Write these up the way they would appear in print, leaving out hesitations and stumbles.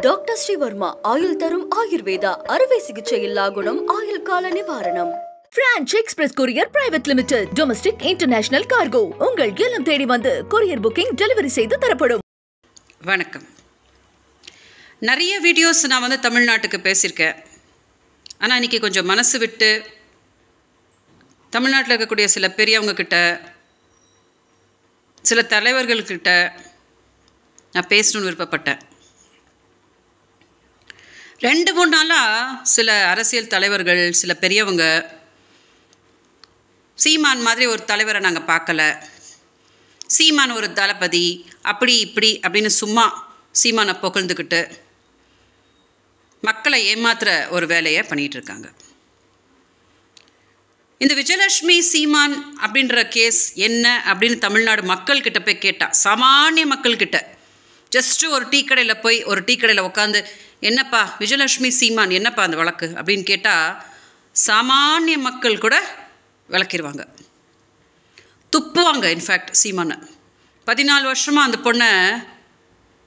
Doctor Sreevarma ஆயுள் தரும் ஆயுர்வேதா அறுவை சிகிச்சை இல்லா குணம் ஆயுள் கால நிவாரணம். Branch express courier private limited domestic international cargo உங்கள் இல்லம் தேடி வந்து கொரியர் புக்கிங் டெலிவரி செய்து தரப்படும். வணக்கம். நிறைய வீடியோஸ் நான் தமிழ்நாட்டுக்கு பேசியிருக்கேன். ஆனால் இன்றைக்கி கொஞ்சம் மனசு விட்டு தமிழ்நாட்டில் இருக்கக்கூடிய சில பெரியவங்க கிட்ட சில தலைவர்கள்கிட்ட நான் பேசணும்னு விருப்பப்பட்டேன். 2-3 நாளாக சில அரசியல் தலைவர்கள் சில பெரியவங்க சீமான் மாதிரி ஒரு தலைவரை நாங்கள் பார்க்கல, சீமான் ஒரு தளபதி அப்படி இப்படி அப்படின்னு சும்மா சீமானை புகழ்ந்துக்கிட்டு மக்களை ஏமாத்துகிற ஒரு வேலையை பண்ணிகிட்ருக்காங்க. இந்த விஜயலட்சுமி சீமான் அப்படின்ற கேஸ் என்ன அப்படின்னு தமிழ்நாடு மக்கள்கிட்ட போய் கேட்டால், சாமானிய மக்கள்கிட்ட ஜஸ்ட்டு ஒரு டீ கடையில் உட்காந்து என்னப்பா விஜயலட்சுமி சீமான் என்னப்பா அந்த வழக்கு அப்படின்னு கேட்டால் சாமானிய மக்கள் கூட விளக்கிடுவாங்க, துப்புவாங்க. இன்ஃபேக்ட் சீமானை 14 வருஷமாக அந்த பொண்ணை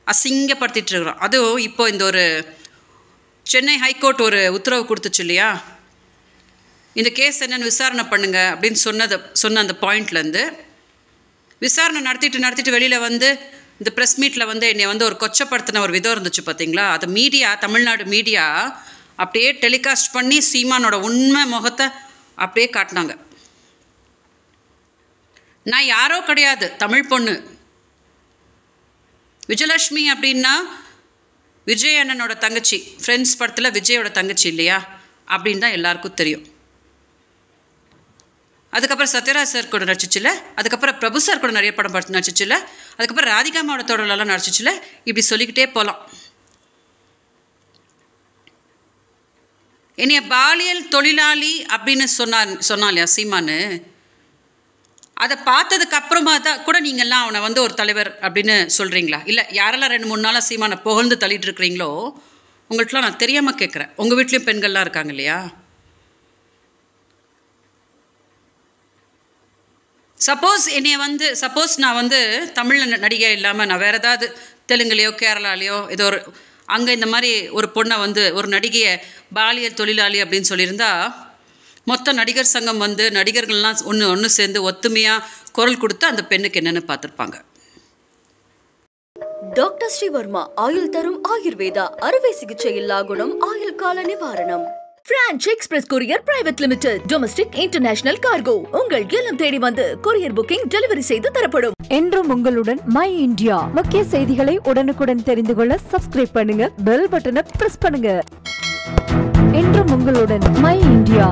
அசிங்கப்படுத்திட்டு இருக்கிறோம். அதுவும் இப்போ இந்த ஒரு சென்னை ஹைகோர்ட் ஒரு உத்தரவு கொடுத்துச்சு இல்லையா, இந்த கேஸ் என்னென்னு விசாரணை பண்ணுங்க அப்படின்னு சொன்ன அந்த பாயிண்ட்லேருந்து விசாரணை நடத்திட்டு வெளியில் இந்த ப்ரெஸ் மீட்டில் என்னை ஒரு கொச்சப்படுத்தின ஒரு விதம் இருந்துச்சு பார்த்தீங்களா. அது மீடியா, தமிழ்நாடு மீடியா அப்படியே டெலிகாஸ்ட் பண்ணி சீமானோட உண்மை முகத்தை அப்படியே காட்டினாங்க. நான் யாரோ கிடையாது, தமிழ் பொண்ணு. விஜயலட்சுமி அப்படின்னா விஜய் அண்ணனோட தங்கச்சி, ஃப்ரெண்ட்ஸ் படத்தில் விஜயோட தங்கச்சி இல்லையா அப்படின்னு தான் எல்லாருக்கும் தெரியும். அதுக்கப்புறம் சத்யராஜ் சார் கூட நடிச்சிச்சில்ல, அதுக்கப்புறம் பிரபு சார் கூட நிறைய படம் பார்த்து நடிச்சிச்சில்ல, அதுக்கப்புறம் ராதிகாமாவோட தொடரெல்லாம் நடிச்சிச்சில்ல, இப்படி சொல்லிக்கிட்டே போகலாம். என்னைய பாலியல் தொழிலாளி அப்படின்னு சொன்னா இல்லையா சீமானு, அதை பார்த்ததுக்கு அப்புறமா தான் கூட நீங்கள்லாம் அவனை ஒரு தலைவர் அப்படின்னு சொல்கிறீங்களா? இல்லை யாரெல்லாம் 2-3 நாளாக சீமானை புகழ்ந்து தள்ளிட்டு இருக்கிறீங்களோ உங்கள்கிட்டலாம் நான் தெரியாமல் கேட்குறேன். உங்கள் வீட்லேயும் பெண்கள்லாம் இருக்காங்க இல்லையா? சப்போஸ் நான் தமிழ் நடிகை இல்லாமல் நான் வேறு ஏதாவது தெலுங்குலையோ கேரளாலேயோ ஏதோ அங்கே இந்த மாதிரி ஒரு பொண்ணை ஒரு நடிகையை பாலியல் தொழிலாளி அப்படின்னு சொல்லியிருந்தா மொத்த நடிகர் சங்கம் நடிகர்கள்லாம் ஒன்று சேர்ந்து ஒத்துமையாக குரல் கொடுத்து அந்த பெண்ணுக்கு என்னென்னு பார்த்துருப்பாங்க. டாக்டர் ஸ்ரீவர்மா ஆயுள் தரும் ஆயுர்வேதா அறுவை சிகிச்சை இல்லா குணம் ஆயுள் கால நிவாரணம். Branch express courier private limited domestic international cargo உங்கள் இல்லம் தேடி வந்து கொரியர் புக்கிங் டெலிவரி செய்து தரப்படும். என்றும் உங்களுடன் மை இந்தியா. முக்கிய செய்திகளை உடனுக்குடன் தெரிந்து கொள்ள சப்ஸ்கிரைப் பண்ணுங்க, பெல் பட்டனை பிரஸ் பண்ணுங்க. என்றும் உங்களுடன் மை இந்தியா.